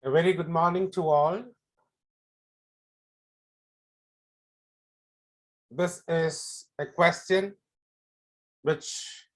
A very good morning to all. This is a question which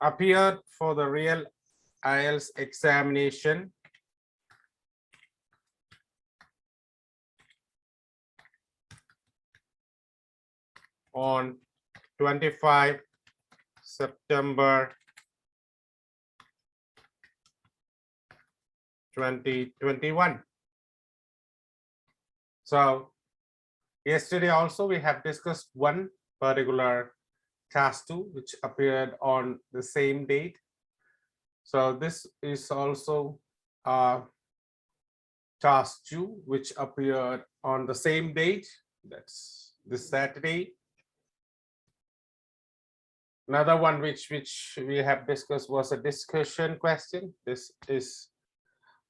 appeared for the real Ielts examination on 25 September 2021. So yesterday also we have discussed one particular task 2 which appeared on the same date. So this is also task 2 which appeared on the same date, that's this Saturday. Another one which we have discussed was a discussion question. This is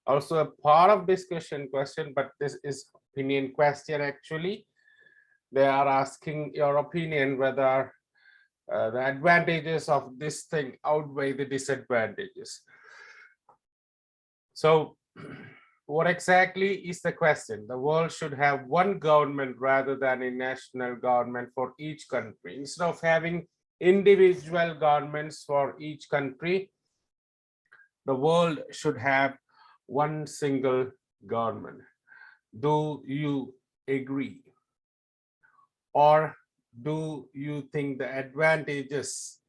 also a part of discussion question, but this is opinion question. Actually, they are asking your opinion whether the advantages of this thing outweigh the disadvantages. So what exactly is the question? The world should have one government rather than a national government for each country. Instead of having individual governments for each country, the world should have one single government. Do you agree? Or do you think the advantages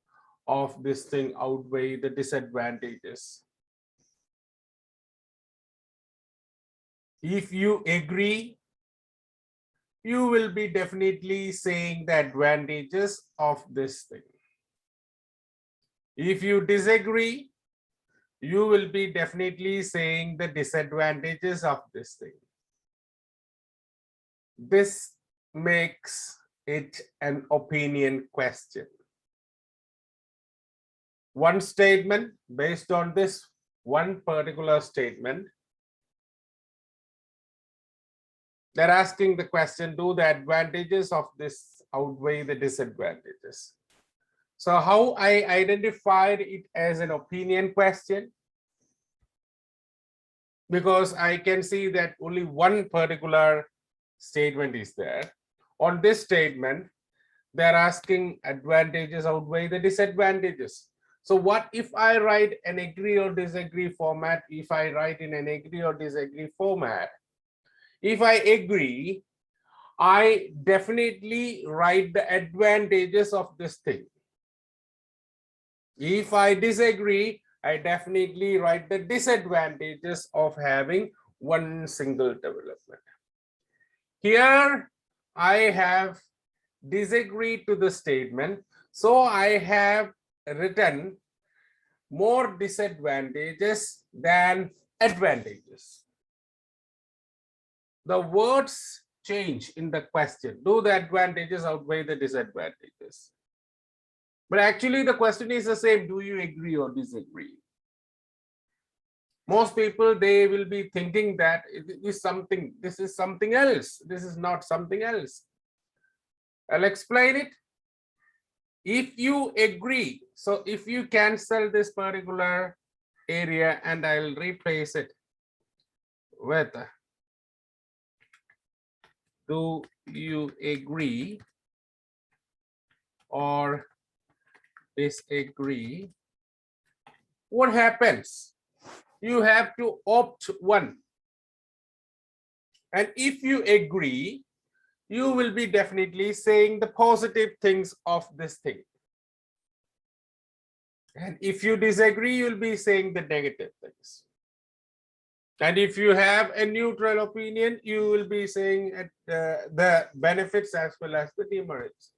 of this thing outweigh the disadvantages? If you agree, you will be definitely saying the advantages of this thing. If you disagree, you will be definitely saying the disadvantages of this thing. This makes it an opinion question. One statement, based on this one particular statement, they're asking the question, do the advantages of this outweigh the disadvantages? So how I identified it as an opinion question? Because I can see that only one particular statement is there. On this statement, they're asking advantages outweigh the disadvantages. So what if I write an agree or disagree format? If I write in an agree or disagree format, if I agree, I definitely write the advantages of this thing. If I disagree, I definitely write the disadvantages of having one single development. Here I have disagreed to the statement, so I have written more disadvantages than advantages. The words change in the question. Do the advantages outweigh the disadvantages? But actually the question is the same. Do you agree or disagree? Most people, they will be thinking that this is something else. This is not something else. I'll explain it. If you agree, so if you cancel this particular area and I'll replace it with do you agree or disagree, what happens? You have to opt one. And if you agree, you will be definitely saying the positive things of this thing. And if you disagree, you'll be saying the negative things. And if you have a neutral opinion, you will be saying the benefits as well as the demerits.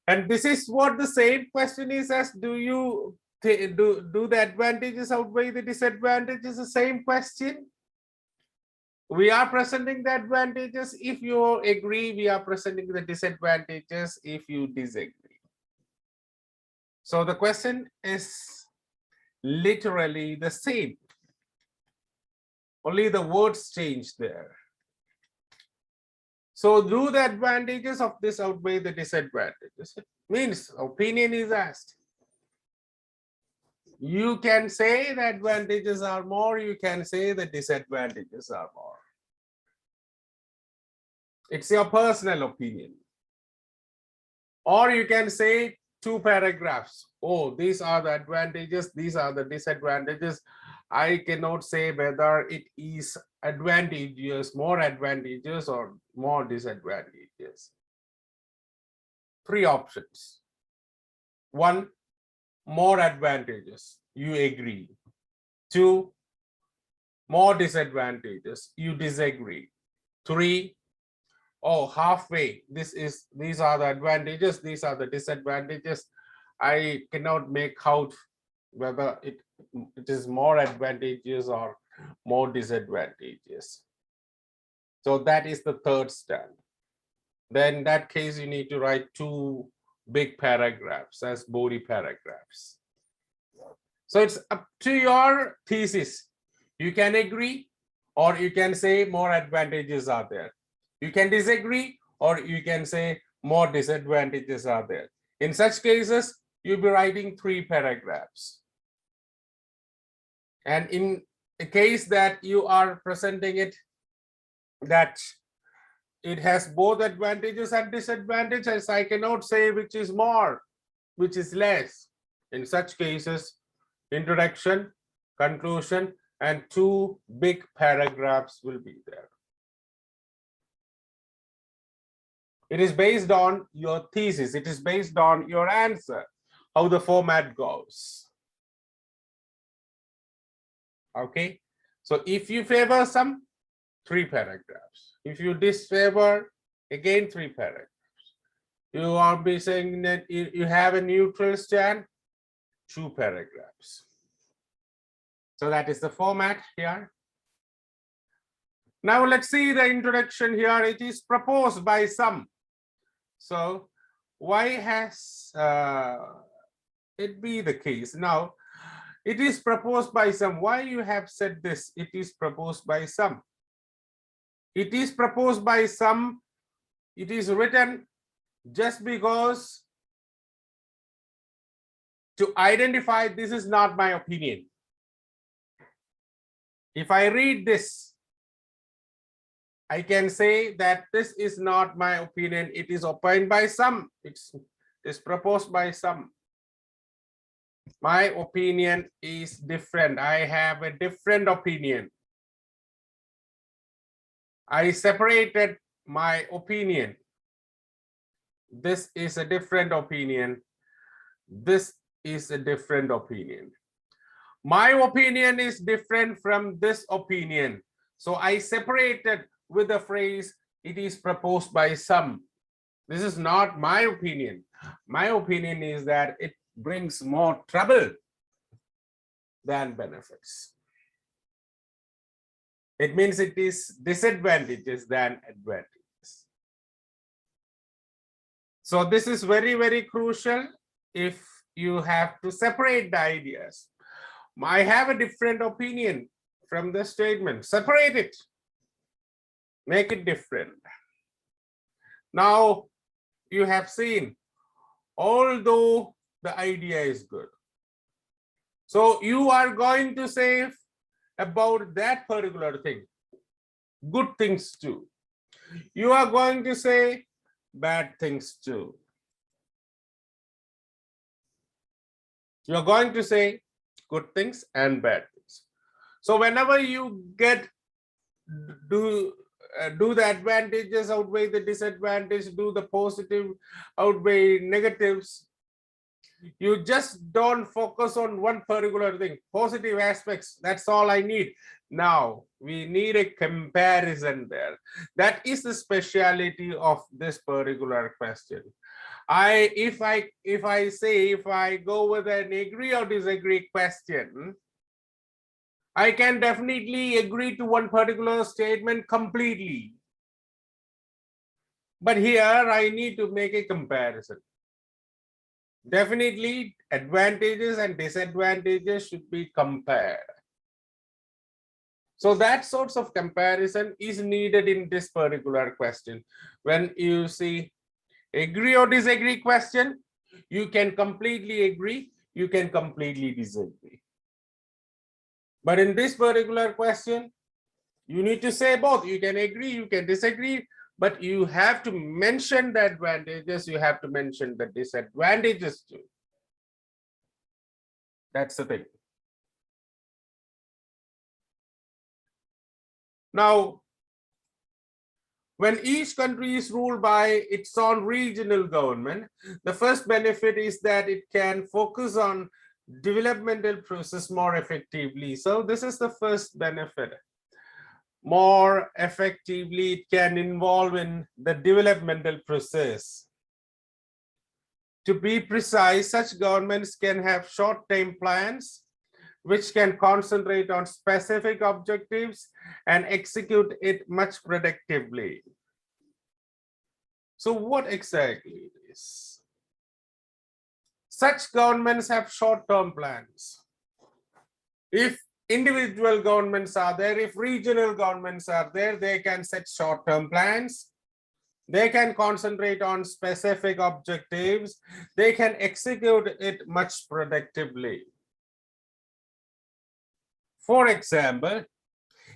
And this is what the same question is as do the advantages outweigh the disadvantages? The same question. We are presenting the advantages. If you agree, we are presenting the disadvantages if you disagree. So the question is literally the same. Only the words change there. So do the advantages of this outweigh the disadvantages? It means opinion is asked. You can say the advantages are more, you can say the disadvantages are more. It's your personal opinion. Or you can say 2 paragraphs. Oh, these are the advantages, these are the disadvantages. I cannot say whether it is advantageous, more advantageous or more disadvantageous. 3 options. 1, more advantages, you agree. 2, more disadvantages, you disagree. 3, oh, halfway, these are the advantages, these are the disadvantages. I cannot make out whether it is more advantageous or more disadvantageous. So that is the third stand. Then in that case, you need to write 2 big paragraphs as body paragraphs. So it's up to your thesis. You can agree, or you can say more advantages are there. You can disagree, or you can say more disadvantages are there. In such cases, you'll be writing 3 paragraphs. And in a case that you are presenting it, that it has both advantages and disadvantages, I cannot say which is more, which is less. In such cases, introduction, conclusion, and 2 big paragraphs will be there. It is based on your thesis. It is based on your answer, how the format goes. Okay. So if you favor some, 3 paragraphs. If you disfavor, again 3 paragraphs. You are be saying that you have a neutral stand, 2 paragraphs. So that is the format here. Now let's see the introduction here. It is proposed by some. So why has it be the case? Now, it is proposed by some. Why you have said this? It is proposed by some. It is proposed by some. It is written just because to identify this is not my opinion. If I read this, I can say that this is not my opinion. It is opined by some. It's proposed by some. My opinion is different. I have a different opinion. I separated my opinion. This is a different opinion. This is a different opinion. My opinion is different from this opinion. So I separated with the phrase, it is proposed by some. This is not my opinion. My opinion is that it brings more trouble than benefits. It means it is disadvantages than advantages. So this is very, very crucial if you have to separate the ideas. I have a different opinion from the statement. Separate it. Make it different. Now, you have seen, although the idea is good, so you are going to say about that particular thing, good things too. You are going to say bad things too. You are going to say good things and bad things. So whenever you get do the advantages outweigh the disadvantage, do the positive outweigh negatives, you just don't focus on one particular thing, positive aspects. That's all I need. Now we need a comparison there. That is the speciality of this particular question. If I go with an agree or disagree question, I can definitely agree to one particular statement completely. But here I need to make a comparison. Definitely advantages and disadvantages should be compared. So that sorts of comparison is needed in this particular question. When you see agree or disagree question, you can completely agree, you can completely disagree. But in this particular question, you need to say both. You can agree, you can disagree, but you have to mention the advantages, you have to mention the disadvantages too. That's the thing. Now, when each country is ruled by its own regional government, the first benefit is that it can focus on developmental process more effectively. So this is the first benefit. More effectively, it can involve in the developmental process. To be precise, such governments can have short-term plans which can concentrate on specific objectives and execute it much productively. So what exactly it is? Such governments have short-term plans. If individual governments are there, if regional governments are there, they can set short-term plans. They can concentrate on specific objectives. They can execute it much productively. For example,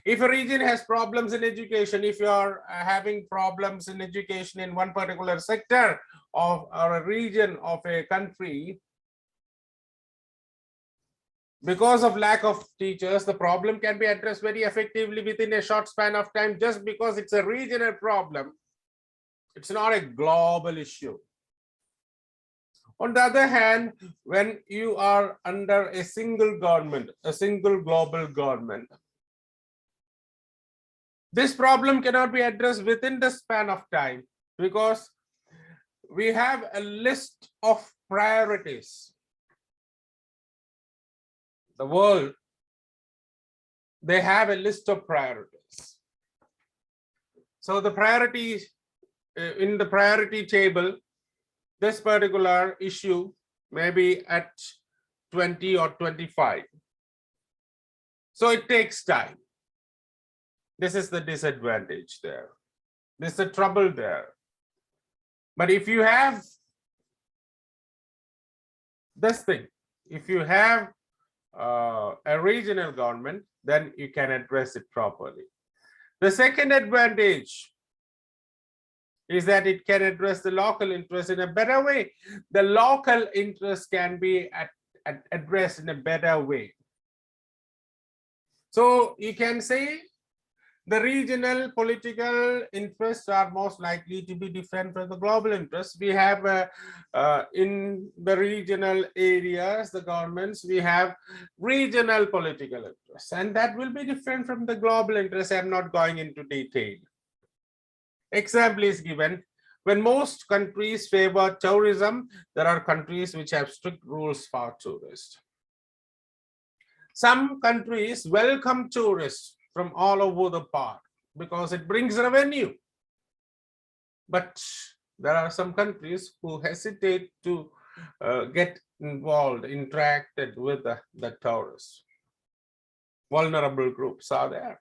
if a region has problems in education, if you are having problems in education in one particular sector of or a region of a country, because of lack of teachers, the problem can be addressed very effectively within a short span of time, just because it's a regional problem. It's not a global issue. On the other hand, when you are under a single government, a single global government, this problem cannot be addressed within the span of time because we have a list of priorities. The world, they have a list of priorities. So the priorities in the priority table, this particular issue may be at 20 or 25. So it takes time. This is the disadvantage there. This is the trouble there. But if you have this thing, if you have a regional government, then you can address it properly. The second advantage is that it can address the local interest in a better way. The local interest can be addressed in a better way. So you can say the regional political interests are most likely to be different from the global interests. We have in the regional areas, the governments, we have regional political interests, and that will be different from the global interests. I'm not going into detail. Example is given. When most countries favor tourism, there are countries which have strict rules for tourists. Some countries welcome tourists from all over the park because it brings revenue. But there are some countries who hesitate to get involved, interacted with the tourists. Vulnerable groups are there.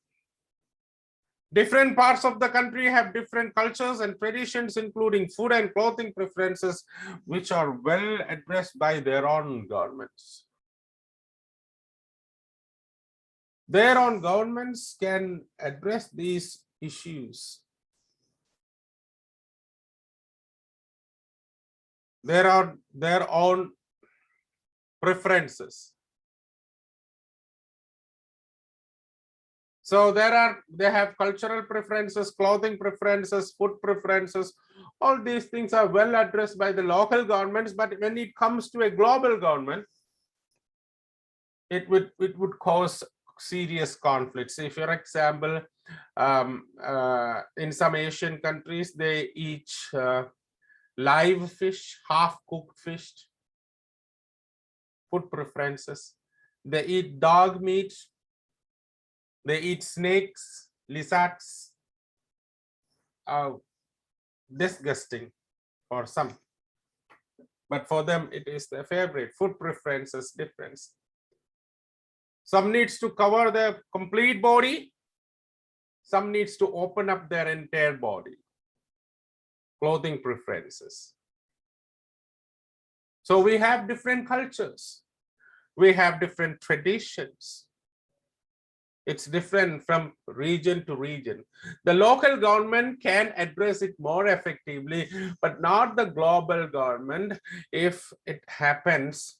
Different parts of the country have different cultures and traditions, including food and clothing preferences, which are well addressed by their own governments. Their own governments can address these issues. There are their own preferences. So they have cultural preferences, clothing preferences, food preferences. All these things are well addressed by the local governments, but when it comes to a global government, it would cause serious conflicts. If, for example, in some Asian countries, they eat live fish, half-cooked fish, food preferences. They eat dog meat. They eat snakes, lizards. Disgusting for some, but for them it is their favorite. Food preferences difference. Some needs to cover their complete body. Some needs to open up their entire body. Clothing preferences. So we have different cultures. We have different traditions. It's different from region to region. The local government can address it more effectively, but not the global government. If it happens,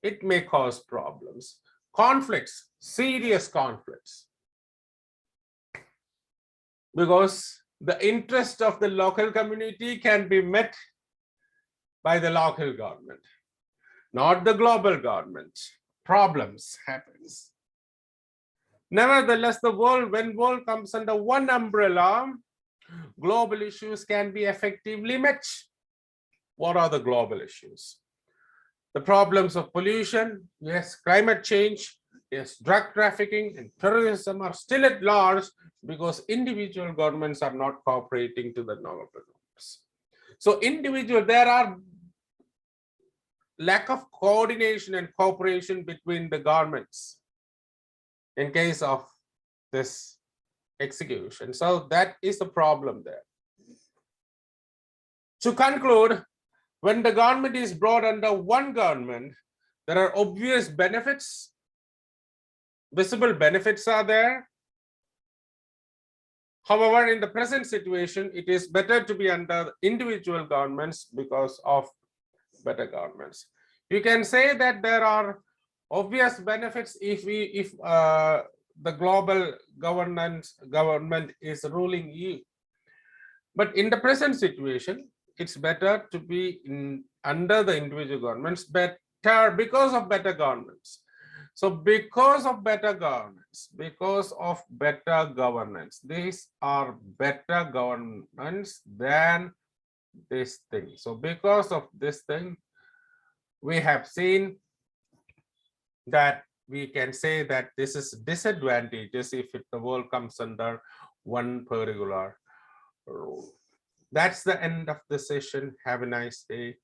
it may cause problems, conflicts, serious conflicts, because the interest of the local community can be met by the local government, not the global government. Problems happens. Nevertheless, when world comes under one umbrella, global issues can be effectively met. What are the global issues? The problems of pollution, yes, climate change, yes, drug trafficking and terrorism are still at large because individual governments are not cooperating to the global norms. So there are lack of coordination and cooperation between the governments in case of this execution. So that is the problem there. To conclude, when the government is brought under one government, there are obvious benefits. Visible benefits are there. However, in the present situation, it is better to be under individual governments because of better governments. You can say that there are obvious benefits if the global government is ruling you. But in the present situation, it's better to be under the individual governments, better because of better governments. So because of better governance, these are better governments than this thing. So because of this thing, we have seen that we can say that this is disadvantageous if the world comes under one particular rule. That's the end of the session. Have a nice day.